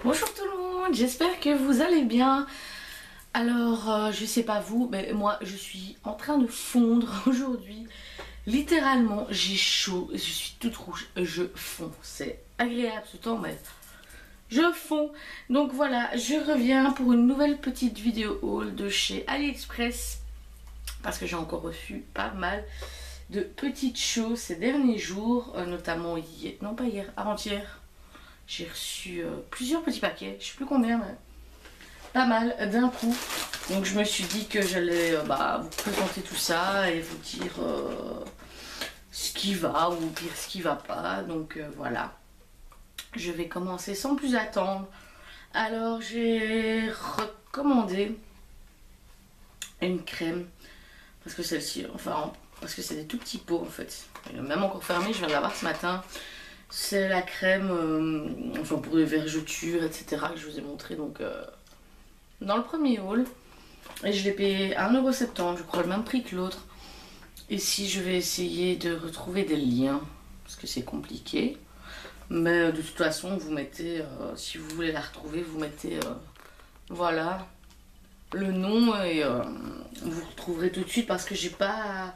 Bonjour tout le monde, j'espère que vous allez bien. Alors, je sais pas vous, mais moi je suis en train de fondre aujourd'hui. Littéralement, j'ai chaud, je suis toute rouge, je fonds. C'est agréable ce temps, mais je fonds. Donc voilà, je reviens pour une nouvelle petite vidéo haul de chez AliExpress. Parce que j'ai encore reçu pas mal de petites choses ces derniers jours, notamment hier, non pas hier, avant-hier. J'ai reçu plusieurs petits paquets, je sais plus combien, mais pas mal d'un coup. Donc je me suis dit que j'allais vous présenter tout ça et vous dire ce qui va ou pire ce qui va pas. Donc voilà, je vais commencer sans plus attendre. Alors j'ai recommandé une crème, parce que celle-ci, enfin parce que c'est des tout petits pots en fait. Même encore fermé, je viens de l'avoir ce matin. C'est la crème enfin pour les vergetures, etc. que je vous ai montré donc dans le premier haul. Et je l'ai payé 1,70 €, je crois le même prix que l'autre. Ici je vais essayer de retrouver des liens parce que c'est compliqué. Mais de toute façon vous mettez, si vous voulez la retrouver, vous mettez voilà le nom et vous retrouverez tout de suite parce que j'ai pas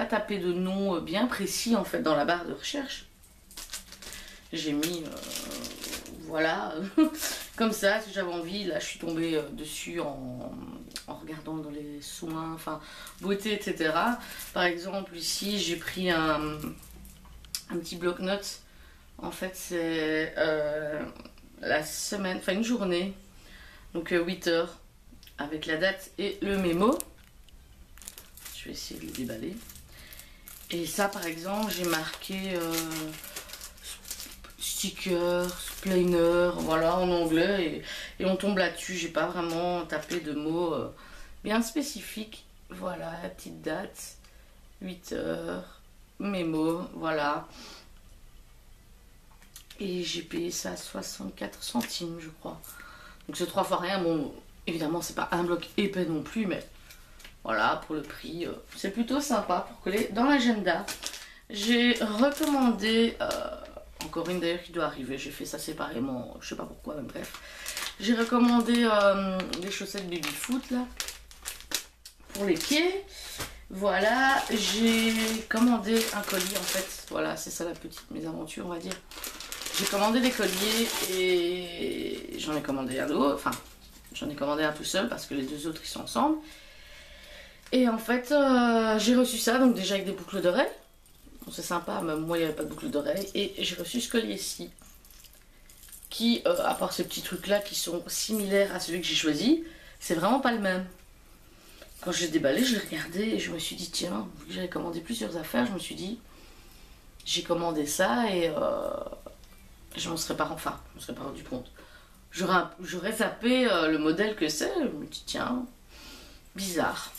tapé de nom bien précis en fait dans la barre de recherche. J'ai mis voilà comme ça si j'avais envie. Là je suis tombée dessus en regardant dans les soins, enfin beauté, etc. Par exemple ici j'ai pris un petit bloc-notes. En fait c'est la semaine, enfin une journée, donc 8 heures avec la date et le mémo. Je vais essayer de le déballer. Et ça par exemple j'ai marqué sticker, planer, voilà en anglais et on tombe là-dessus. J'ai pas vraiment tapé de mots bien spécifiques. Voilà la petite date, 8 heures, mémo, voilà. Et j'ai payé ça 64 centimes je crois. Donc c'est 3 fois rien. Bon évidemment c'est pas un bloc épais non plus, mais voilà pour le prix c'est plutôt sympa pour coller dans l'agenda. J'ai recommandé encore une d'ailleurs qui doit arriver, j'ai fait ça séparément, je sais pas pourquoi, mais bref. J'ai recommandé des chaussettes baby foot là, pour les pieds. Voilà, j'ai commandé un collier en fait, voilà c'est ça la petite mésaventure on va dire. J'ai commandé des colliers et j'en ai commandé un autre, enfin j'en ai commandé un tout seul parce que les deux autres ils sont ensemble. Et en fait j'ai reçu ça, donc déjà avec des boucles d'oreilles. Bon, c'est sympa, mais moi il n'y avait pas de boucle d'oreille. Et j'ai reçu ce collier-ci, qui, à part ces petits trucs-là qui sont similaires à celui que j'ai choisi, c'est vraiment pas le même. Quand j'ai déballé, je l'ai regardé et je me suis dit, tiens, vu que j'avais commandé plusieurs affaires, je me suis dit, j'ai commandé ça et je m'en serais pas, enfin, je m'en serais pas rendu compte. J'aurais zappé le modèle que c'est, je me dis, tiens, bizarre.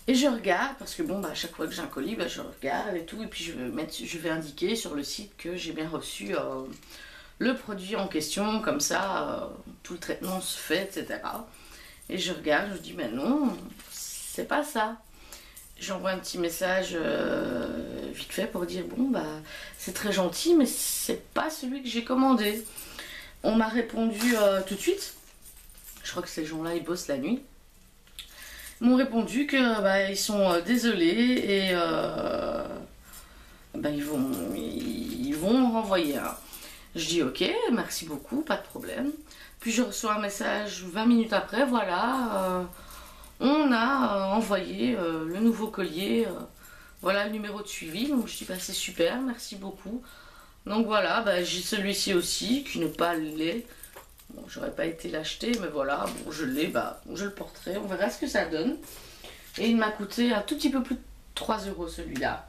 Et je regarde, parce que bon, à chaque fois que j'ai un colis, je regarde et tout, et puis je vais indiquer sur le site que j'ai bien reçu le produit en question, comme ça, tout le traitement se fait, etc. Et je regarde, je me dis, mais non, c'est pas ça. J'envoie un petit message vite fait pour dire, bon, c'est très gentil, mais c'est pas celui que j'ai commandé. On m'a répondu tout de suite. Je crois que ces gens-là, ils bossent la nuit. M'ont répondu que ils sont désolés et ils vont renvoyer un. Je dis ok, merci beaucoup, pas de problème. Puis je reçois un message 20 minutes après, voilà, on a envoyé le nouveau collier, voilà le numéro de suivi. Donc je dis c'est super, merci beaucoup. Donc voilà, j'ai celui-ci aussi qui n'est pas laid. Bon, j'aurais pas été l'acheter, mais voilà, bon, je l'ai, je le porterai, on verra ce que ça donne. Et il m'a coûté un tout petit peu plus de 3 € celui-là.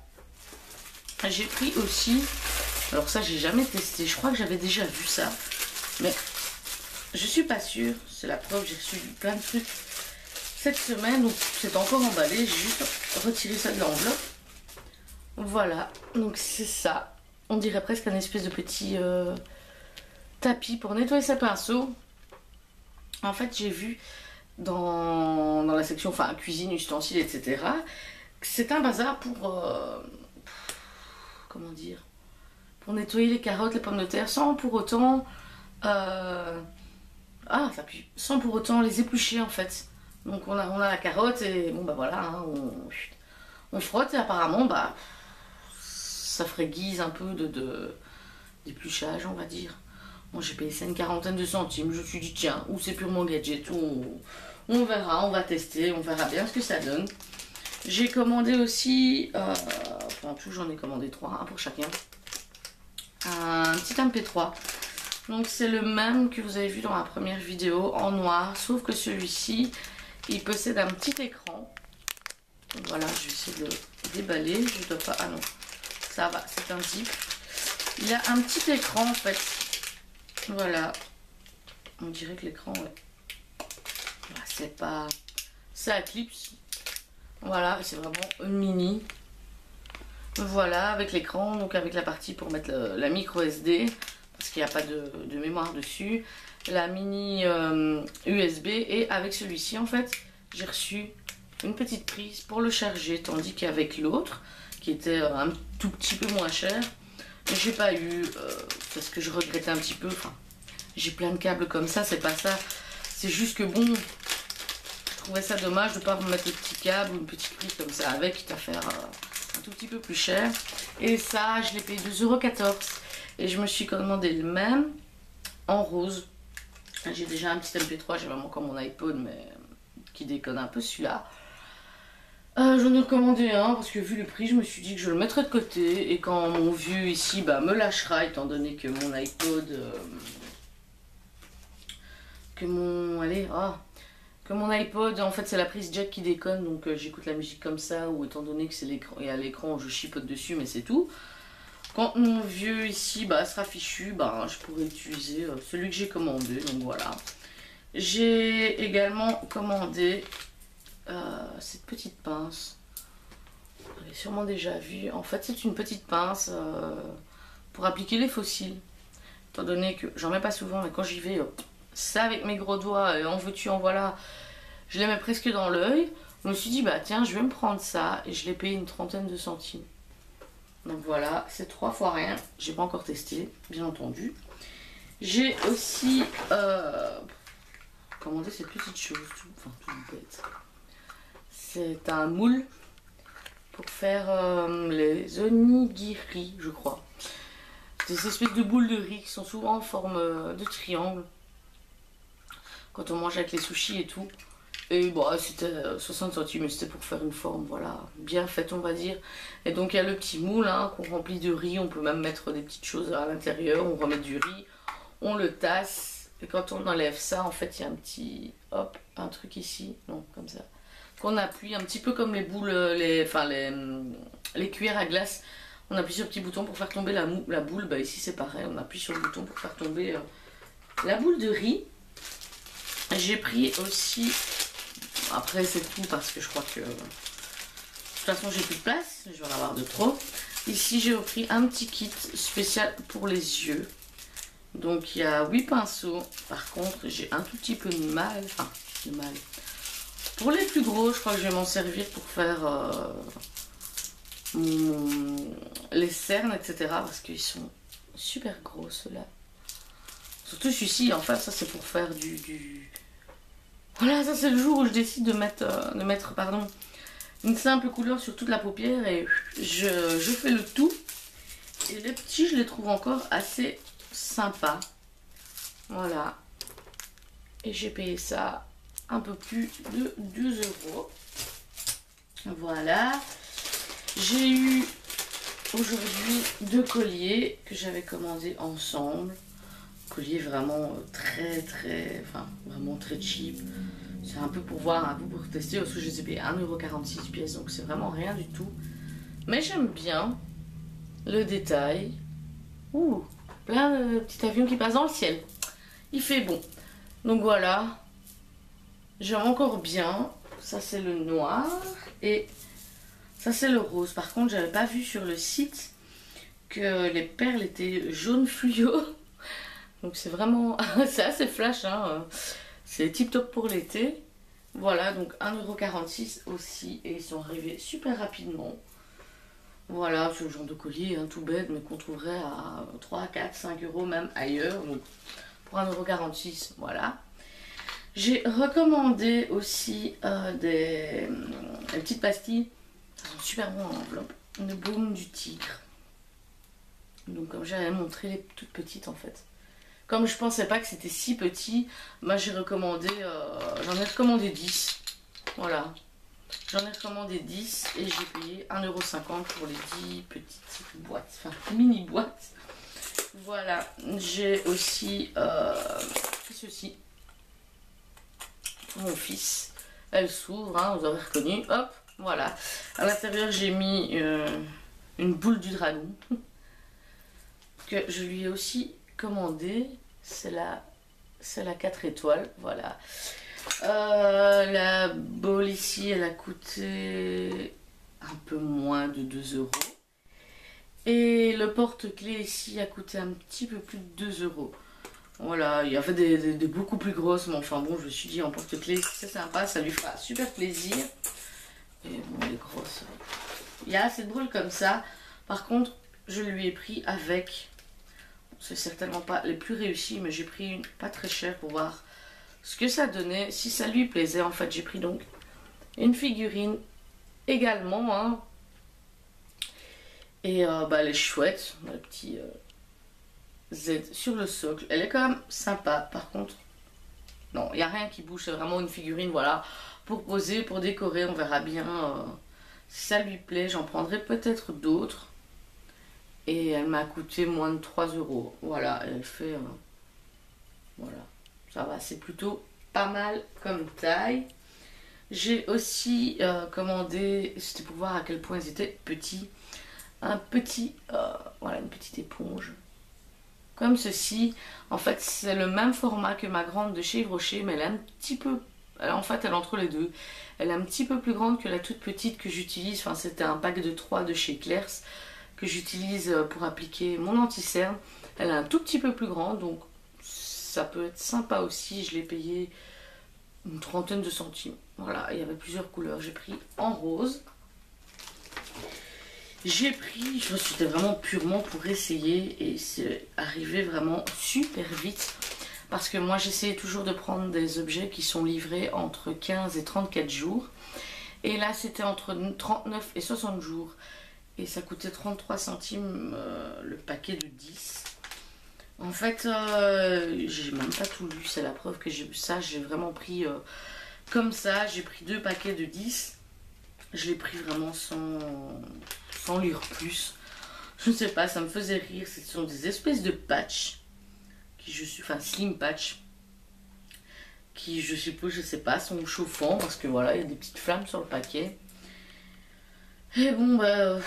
J'ai pris aussi, alors ça j'ai jamais testé, je crois que j'avais déjà vu ça, mais je suis pas sûre, c'est la preuve, j'ai reçu plein de trucs cette semaine, donc c'est encore emballé, j'ai juste retiré ça de l'enveloppe. Voilà, donc c'est ça, on dirait presque un espèce de petit tapis pour nettoyer sa pinceau. En fait j'ai vu dans la section enfin cuisine, ustensiles, etc. c'est un bazar pour comment dire, pour nettoyer les carottes, les pommes de terre, sans pour autant ça pue, sans pour autant les éplucher en fait. Donc on a la carotte et bon bah voilà, hein, on frotte et apparemment bah ça ferait guise un peu d'épluchage on va dire. Bon, j'ai payé ça une quarantaine de centimes, je me suis dit tiens, ou c'est purement gadget, ou on verra, on va tester, on verra bien ce que ça donne. J'ai commandé aussi, en tout j'en ai commandé 3, un pour chacun, un petit MP3. Donc c'est le même que vous avez vu dans la première vidéo en noir, sauf que celui-ci, il possède un petit écran. Donc voilà, je vais essayer de le déballer, je dois pas, ah non, ça va, c'est un zip. Il a un petit écran en fait, voilà, on dirait que l'écran, ouais. C'est pas, ça clipse, voilà, c'est vraiment mini. Voilà, avec l'écran, donc avec la partie pour mettre la micro SD, parce qu'il n'y a pas de mémoire dessus, la mini USB, et avec celui-ci en fait j'ai reçu une petite prise pour le charger, tandis qu'avec l'autre qui était un tout petit peu moins cher, j'ai pas eu parce que je regrettais un petit peu. Enfin, j'ai plein de câbles comme ça, c'est pas ça, c'est juste que bon, je trouvais ça dommage de pas remettre le petit câble ou une petite prise comme ça avec, quitte à faire un tout petit peu plus cher. Et ça je l'ai payé 2,14 €. Et je me suis commandé le même en rose. J'ai déjà un petit MP3, j'ai vraiment encore mon iPod, mais qui déconne un peu celui-là. J'en ai commandé un parce que vu le prix, je me suis dit que je le mettrais de côté. Et quand mon vieux ici me lâchera, étant donné que mon iPod... que mon iPod, en fait c'est la prise jack qui déconne, donc j'écoute la musique comme ça, ou étant donné que c'est l'écran, et à l'écran je chipote dessus, mais c'est tout. Quand mon vieux ici sera fichu, je pourrais utiliser celui que j'ai commandé, donc voilà. J'ai également commandé cette petite pince. Vous l'avez sûrement déjà vu. En fait, c'est une petite pince pour appliquer les fossiles. Étant donné que j'en mets pas souvent, mais quand j'y vais, ça avec mes gros doigts, en veux-tu, en voilà, je les mets presque dans l'œil. Je me suis dit, tiens, je vais me prendre ça, et je l'ai payé une trentaine de centimes. Donc voilà, c'est 3 fois rien. J'ai pas encore testé, bien entendu. J'ai aussi commandé cette petite chose, toute bête. C'est un moule pour faire les onigiri, je crois. C'est des espèces de boules de riz qui sont souvent en forme de triangle. Quand on mange avec les sushis et tout. Et c'était 60 centimes, mais c'était pour faire une forme, voilà, bien faite on va dire. Et donc il y a le petit moule qu'on remplit de riz, on peut même mettre des petites choses à l'intérieur, on remet du riz, on le tasse, et quand on enlève ça, en fait il y a un petit, hop, un truc ici, non, comme ça, qu'on appuie un petit peu comme les boules, les cuillères à glace, on appuie sur le petit bouton pour faire tomber la boule, ici c'est pareil, on appuie sur le bouton pour faire tomber la boule de riz. J'ai pris aussi... Après c'est tout parce que je crois que de toute façon j'ai plus de place, je vais en avoir de trop. Ici j'ai pris un petit kit spécial pour les yeux. Donc il y a 8 pinceaux. Par contre j'ai un tout petit peu de mal. Pour les plus gros je crois que je vais m'en servir pour faire les cernes etc. Parce qu'ils sont super gros ceux-là. Surtout celui-ci en fait ça c'est pour faire du... Voilà, ça c'est le jour où je décide de mettre une simple couleur sur toute la paupière et je fais le tout. Et les petits, je les trouve encore assez sympas. Voilà. Et j'ai payé ça un peu plus de 2 €. Voilà. J'ai eu aujourd'hui 2 colliers que j'avais commandés ensemble. Collier vraiment vraiment très cheap. C'est un peu pour voir, un peu pour tester, parce que je les ai payés 1,46 € pièce, donc c'est vraiment rien du tout. Mais j'aime bien le détail. Ouh, plein de petits avions qui passent dans le ciel. Il fait bon. Donc voilà. J'aime encore bien. Ça c'est le noir et ça c'est le rose. Par contre, j'avais pas vu sur le site que les perles étaient jaune fluo. Donc c'est vraiment, c'est assez flash, hein. C'est tip top pour l'été. Voilà, donc 1,46 € aussi, et ils sont arrivés super rapidement. Voilà, ce genre de collier, hein, tout bête, mais qu'on trouverait à 3, 4, 5 euros même ailleurs. Donc pour 1,46 €, voilà. J'ai recommandé aussi des petites pastilles. Elles sont super bonnes en enveloppe. Le baume du tigre. Donc comme j'avais montré les toutes petites en fait. Comme je pensais pas que c'était si petit, moi j'ai recommandé, j'en ai recommandé 10. Voilà. J'en ai recommandé 10 et j'ai payé 1,50 € pour les 10 petites boîtes, enfin mini boîtes. Voilà. J'ai aussi ceci pour mon fils. Elle s'ouvre, hein, vous aurez reconnu. Hop, voilà. À l'intérieur j'ai mis une boule du dragon que je lui ai aussi commandé. C'est la 4 étoiles, voilà. La bowl ici, elle a coûté un peu moins de 2 €. Et le porte-clés ici a coûté un petit peu plus de 2 €. Voilà, il y avait des beaucoup plus grosses, mais enfin bon, je me suis dit en porte-clés, c'est sympa, ça lui fera super plaisir. Et bon, les grosses, il y a assez de boules comme ça. Par contre, je lui ai pris avec, c'est certainement pas les plus réussis, mais j'ai pris une pas très chère pour voir ce que ça donnait, si ça lui plaisait. En fait, j'ai pris donc une figurine également, hein. Et bah, elle est chouette, le petit Z sur le socle. Elle est quand même sympa. Par contre, non, il n'y a rien qui bouge. C'est vraiment une figurine, voilà, pour poser, pour décorer. On verra bien si ça lui plaît. J'en prendrai peut-être d'autres. Et elle m'a coûté moins de 3 €. Voilà, elle fait... voilà, ça va, c'est plutôt pas mal comme taille. J'ai aussi commandé, c'était pour voir à quel point ils étaient petits, voilà, une petite éponge comme ceci. En fait, c'est le même format que ma grande de chez Yves Rocher, mais elle est un petit peu, en fait, elle est entre les deux. Elle est un petit peu plus grande que la toute petite que j'utilise. Enfin, c'était un pack de 3 de chez Claire's que j'utilise pour appliquer mon anti-cerne. Elle est un tout petit peu plus grande, donc ça peut être sympa aussi. Je l'ai payé une trentaine de centimes. Voilà, il y avait plusieurs couleurs. J'ai pris en rose. J'ai pris, c'était vraiment purement pour essayer et c'est arrivé vraiment super vite. Parce que moi j'essayais toujours de prendre des objets qui sont livrés entre 15 et 34 jours. Et là c'était entre 39 et 60 jours. Et ça coûtait 33 centimes le paquet de 10. En fait, j'ai même pas tout lu, c'est la preuve que j'ai vu ça. J'ai vraiment pris comme ça, j'ai pris 2 paquets de 10. Je l'ai pris vraiment sans lire plus. Je ne sais pas, ça me faisait rire. Ce sont des espèces de patchs enfin slim patch, qui je suppose, je sais pas, sont chauffants parce que voilà, il y a des petites flammes sur le paquet. Et bon, bah,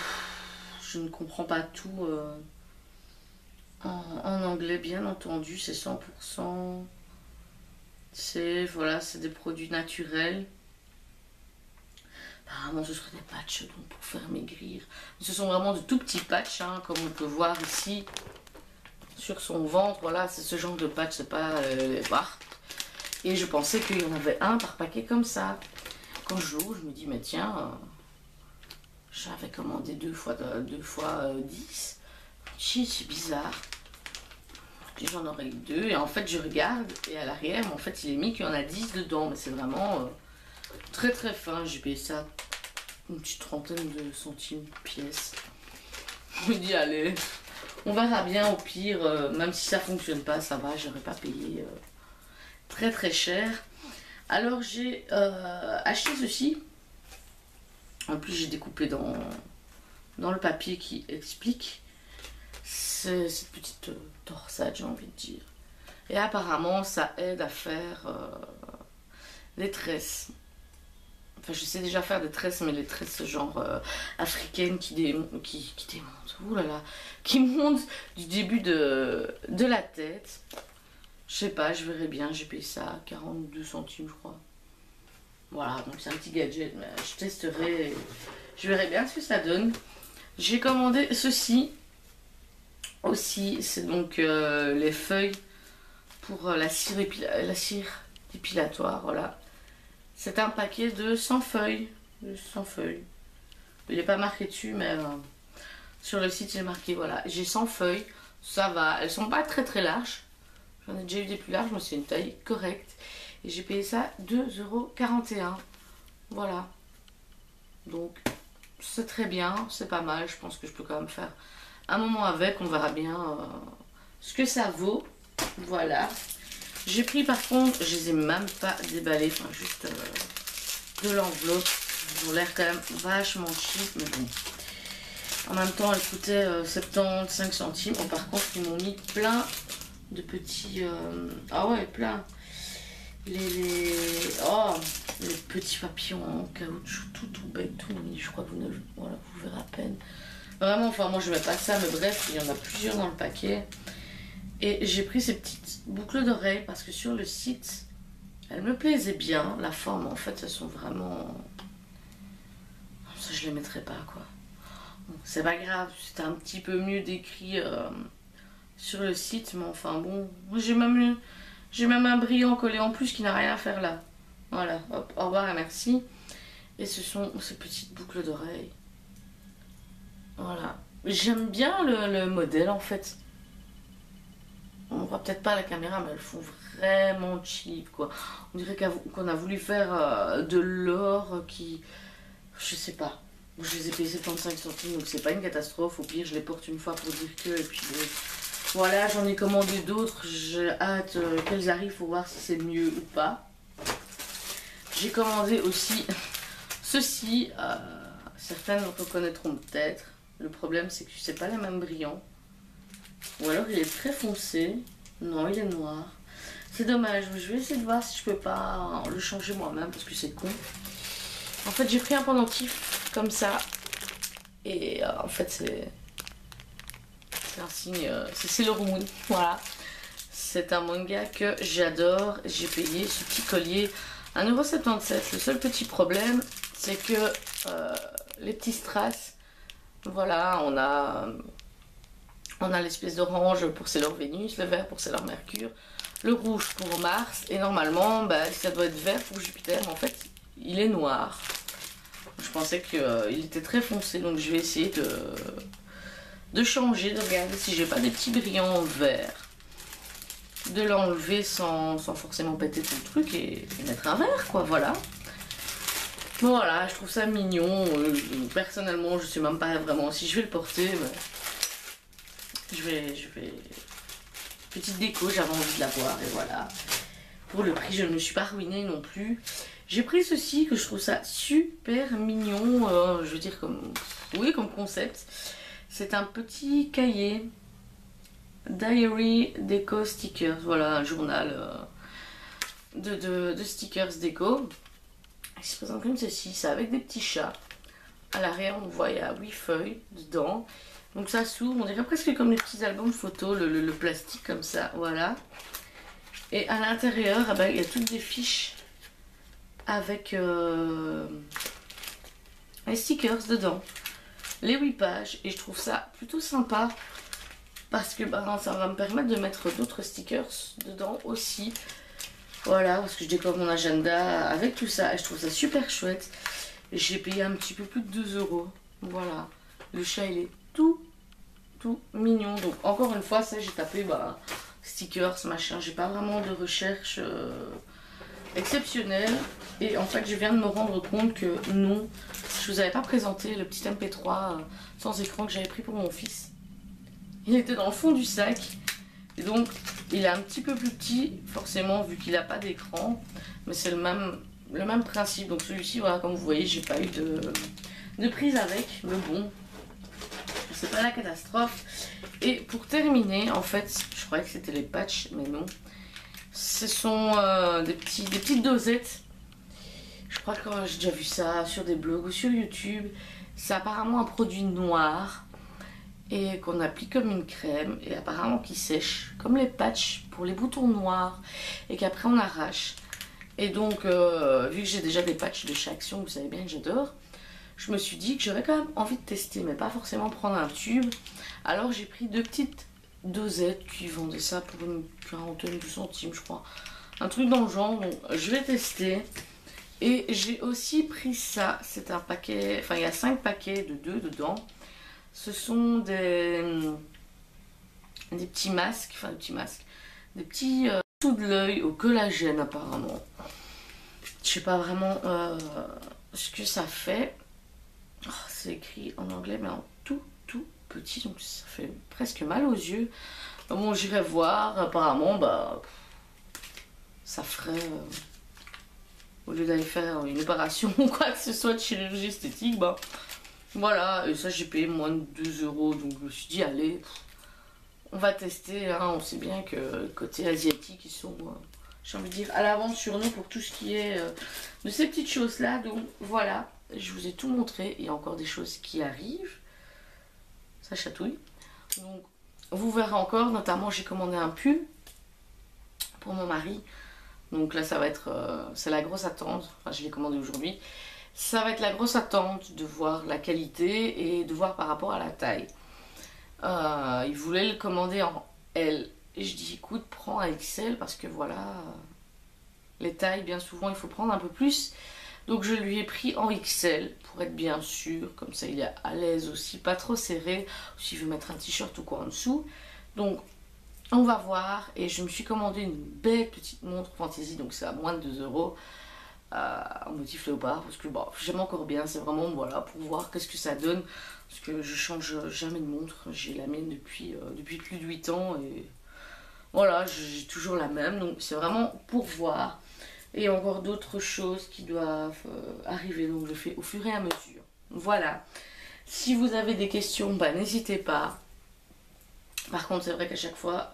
je ne comprends pas tout en anglais, bien entendu. C'est 100%. Voilà, c'est des produits naturels. Apparemment ce seraient des patchs donc pour faire maigrir. Ce sont vraiment de tout petits patchs, hein, comme on peut voir ici sur son ventre. Voilà, c'est ce genre de patch, c'est pas les barres. Et je pensais qu'il y en avait un par paquet comme ça. Quand je l'ouvre, je me dis mais tiens, j'avais commandé 2 fois 10. C'est bizarre. J'en aurais eu 2 et en fait je regarde et à l'arrière en fait il est mis qu'il y en a 10 dedans, mais c'est vraiment très très fin. J'ai payé ça une petite trentaine de centimes pièce. Je me dis allez, on verra bien, au pire, même si ça fonctionne pas, ça va, j'aurais pas payé très très cher. Alors j'ai acheté ceci. En plus j'ai découpé dans le papier qui explique cette petite torsade, j'ai envie de dire. Et apparemment ça aide à faire les tresses. Enfin, je sais déjà faire des tresses, mais les tresses genre africaines qui démontent, oulala, qui montent du début de la tête. Je sais pas, je verrai bien. J'ai payé ça 42 centimes, je crois. Voilà, donc c'est un petit gadget, mais je testerai. Je verrai bien ce que ça donne. J'ai commandé ceci aussi. C'est donc les feuilles pour la cire épilatoire, voilà. C'est un paquet de 100 feuilles. Il n'est pas marqué dessus, mais Sur le site j'ai marqué voilà, j'ai 100 feuilles, ça va, elles sont pas très très larges. J'en ai déjà eu des plus larges, mais c'est une taille correcte. Et j'ai payé ça 2,41 €. Voilà. Donc c'est très bien, c'est pas mal. Je pense que je peux quand même faire un moment avec. On verra bien ce que ça vaut. Voilà. J'ai pris par contre, je les ai même pas déballés. Enfin juste de l'enveloppe. Ils ont l'air quand même vachement cheap. Mais bon. En même temps, elle coûtait 75 centimes. Oh, par contre, ils m'ont mis plein de petits... Ah ouais, plein. Oh, les petits papillons en caoutchouc, tout bête, tout mini. Je crois que voilà, vous verrez à peine. Vraiment, enfin, moi, je mets pas ça, mais bref, il y en a plusieurs dans le paquet. Et j'ai pris ces petites boucles d'oreilles parce que sur le site, elles me plaisaient bien. La forme, en fait, elles sont vraiment... Ça, je les mettrai pas, quoi. Bon, c'est pas grave, c'était un petit peu mieux décrit sur le site, mais enfin bon, j'ai même un brillant collé en plus qui n'a rien à faire là. Voilà, hop, au revoir et merci. Et ce sont ces petites boucles d'oreilles. Voilà, j'aime bien le modèle en fait. On voit peut-être pas à la caméra, mais elles font vraiment cheap quoi. On dirait qu'on a voulu faire de l'or qui... Je sais pas. Je les ai payés 75 centimes, donc c'est pas une catastrophe. Au pire, je les porte une fois pour dire que. Et puis voilà, j'en ai commandé d'autres. J'ai hâte qu'elles arrivent pour voir si c'est mieux ou pas. J'ai commandé aussi ceci. Certaines reconnaîtront peut-être. Le problème, c'est que c'est pas le même brillant. Ou alors il est très foncé. Non, il est noir. C'est dommage, mais je vais essayer de voir si je peux pas le changer moi-même parce que c'est con. En fait, j'ai pris un pendentif comme ça. Et en fait, c'est un signe. C'est Sailor Moon. Voilà. C'est un manga que j'adore. J'ai payé ce petit collier 1,77 €. Le seul petit problème, c'est que les petits strass, voilà, on a l'espèce d'orange pour Sailor Vénus, le vert pour Sailor Mercure, le rouge pour Mars. Et normalement, bah, ça doit être vert pour Jupiter. Mais en fait, il est noir. Je pensais qu'il était très foncé, donc je vais essayer de changer, de regarder si j'ai pas des petits brillants verts. De l'enlever sans forcément péter tout le truc et mettre un vert, quoi, voilà. Voilà, je trouve ça mignon. Personnellement, je sais même pas vraiment si je vais le porter, mais je vais... Petite déco, j'avais envie de l'avoir et voilà. Pour le prix, je ne me suis pas ruinée non plus. J'ai pris ceci que je trouve ça super mignon, je veux dire comme concept. C'est un petit cahier Diary Déco Stickers, voilà un journal de stickers déco. Il se présente comme ceci, c'est avec des petits chats. À l'arrière on voit il y a 8 feuilles dedans. Donc ça s'ouvre, on dirait presque comme les petits albums photos, le plastique comme ça, voilà. Et à l'intérieur, ah ben, il y a toutes des fiches avec les stickers dedans, les 8 pages, et je trouve ça plutôt sympa parce que bah, ça va me permettre de mettre d'autres stickers dedans aussi. Voilà, parce que je décore mon agenda avec tout ça et je trouve ça super chouette. J'ai payé un petit peu plus de 2 €. Voilà, le chat il est tout mignon. Donc encore une fois, ça j'ai tapé bah, stickers, machin, j'ai pas vraiment de recherche exceptionnelle. Et en fait je viens de me rendre compte que non, je vous avais pas présenté le petit MP3 sans écran que j'avais pris pour mon fils. Il était dans le fond du sac et donc il est un petit peu plus petit forcément vu qu'il n'a pas d'écran, mais c'est le même principe. Donc celui-ci, voilà, comme vous voyez, j'ai pas eu de prise avec, mais bon, c'est pas la catastrophe. Et pour terminer, en fait, je croyais que c'était les patchs, mais non, ce sont des petites dosettes. Je crois que j'ai déjà vu ça sur des blogs ou sur YouTube. C'est apparemment un produit noir et qu'on applique comme une crème et apparemment qui sèche comme les patchs pour les boutons noirs et qu'après on arrache. Et donc vu que j'ai déjà des patchs de chez Action, vous savez bien que j'adore, je me suis dit que j'aurais quand même envie de tester, mais pas forcément prendre un tube. Alors j'ai pris 2 petites dosettes qui vendaient ça pour une quarantaine de centimes, je crois, un truc dans le genre. Donc je vais tester. Et j'ai aussi pris ça, c'est un paquet, enfin il y a 5 paquets de 2 dedans. Ce sont des petits masques, enfin des petits masques, des petits sous de l'œil au collagène apparemment. Je sais pas vraiment ce que ça fait. Oh, c'est écrit en anglais mais en tout petit, donc ça fait presque mal aux yeux. Bon, j'irai voir. Apparemment, bah, ça ferait au lieu d'aller faire une opération ou quoi que ce soit de chirurgie esthétique, bah voilà. Et ça, j'ai payé moins de 2 euros, donc je me suis dit allez, on va tester. Hein. On sait bien que côté asiatique, ils sont, j'ai envie de dire, à l'avance sur nous pour tout ce qui est de ces petites choses là. Donc voilà, je vous ai tout montré. Il y a encore des choses qui arrivent. Ça chatouille. Donc vous verrez encore, notamment j'ai commandé un pull pour mon mari. Donc là ça va être, c'est la grosse attente, enfin je l'ai commandé aujourd'hui. Ça va être la grosse attente de voir la qualité et de voir par rapport à la taille. Il voulait le commander en L. Et je dis écoute, prends un XL parce que voilà, les tailles bien souvent il faut prendre un peu plus. Donc je lui ai pris en XL pour être bien sûr, comme ça il est à l'aise aussi, pas trop serré, s'il veut mettre un t-shirt ou quoi en dessous. Donc on va voir, et je me suis commandé une belle petite montre fantaisie, donc c'est à moins de 2 euros, en motif léopard, parce que bon, j'aime encore bien, c'est vraiment voilà, pour voir qu'est-ce que ça donne, parce que je change jamais de montre, j'ai la mienne depuis plus de 8 ans, et voilà, j'ai toujours la même, donc c'est vraiment pour voir. Et encore d'autres choses qui doivent arriver, donc je fais au fur et à mesure. Voilà. Si vous avez des questions, bah, n'hésitez pas. Par contre, c'est vrai qu'à chaque fois,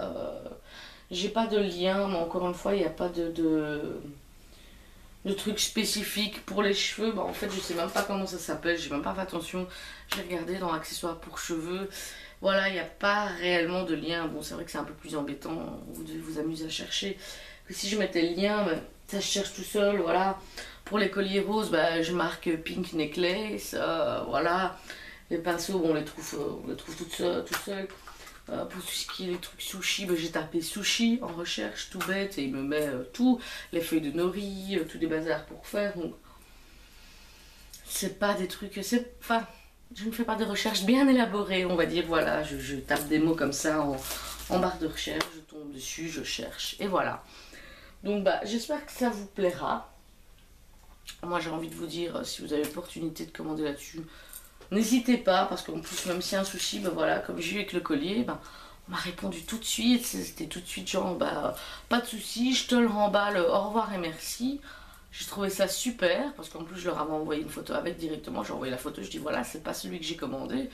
j'ai pas de lien, mais encore une fois, il n'y a pas de trucs spécifiques pour les cheveux. Bah, en fait, je sais même pas comment ça s'appelle, j'ai même pas fait attention. J'ai regardé dans accessoires pour cheveux. Voilà, il n'y a pas réellement de lien. Bon, c'est vrai que c'est un peu plus embêtant, vous devez vous amuser à chercher. Que si je mettais le lien, bah, ça je cherche tout seul, voilà. Pour les colliers roses, bah, je marque Pink Necklace, voilà. Les pinceaux, bon, on les trouve tout seul. Pour tout ce qui est les trucs sushi, bah, j'ai tapé sushi en recherche, tout bête, et il me met tout, les feuilles de nori, tout des bazars pour faire. Donc, c'est pas des trucs, enfin, je ne fais pas de recherche bien élaborée, on va dire, voilà. Je tape des mots comme ça en barre de recherche, je tombe dessus, je cherche, et voilà. Donc bah j'espère que ça vous plaira. Moi j'ai envie de vous dire, si vous avez l'opportunité de commander là-dessus, n'hésitez pas, parce qu'en plus même si y a un souci, bah voilà, comme j'ai eu avec le collier, bah, on m'a répondu tout de suite, c'était tout de suite genre bah pas de souci, je te le remballe, au revoir et merci. J'ai trouvé ça super, parce qu'en plus je leur avais envoyé une photo avec directement, j'ai envoyé la photo, je dis voilà c'est pas celui que j'ai commandé,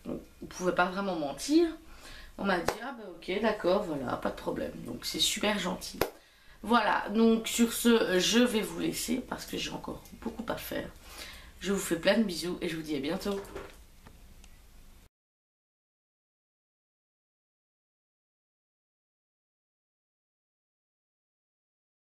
donc vous pouvez pas vraiment mentir. On m'a dit ah bah ok d'accord, voilà, pas de problème, donc c'est super gentil. Voilà, donc sur ce, je vais vous laisser parce que j'ai encore beaucoup à faire. Je vous fais plein de bisous et je vous dis à bientôt.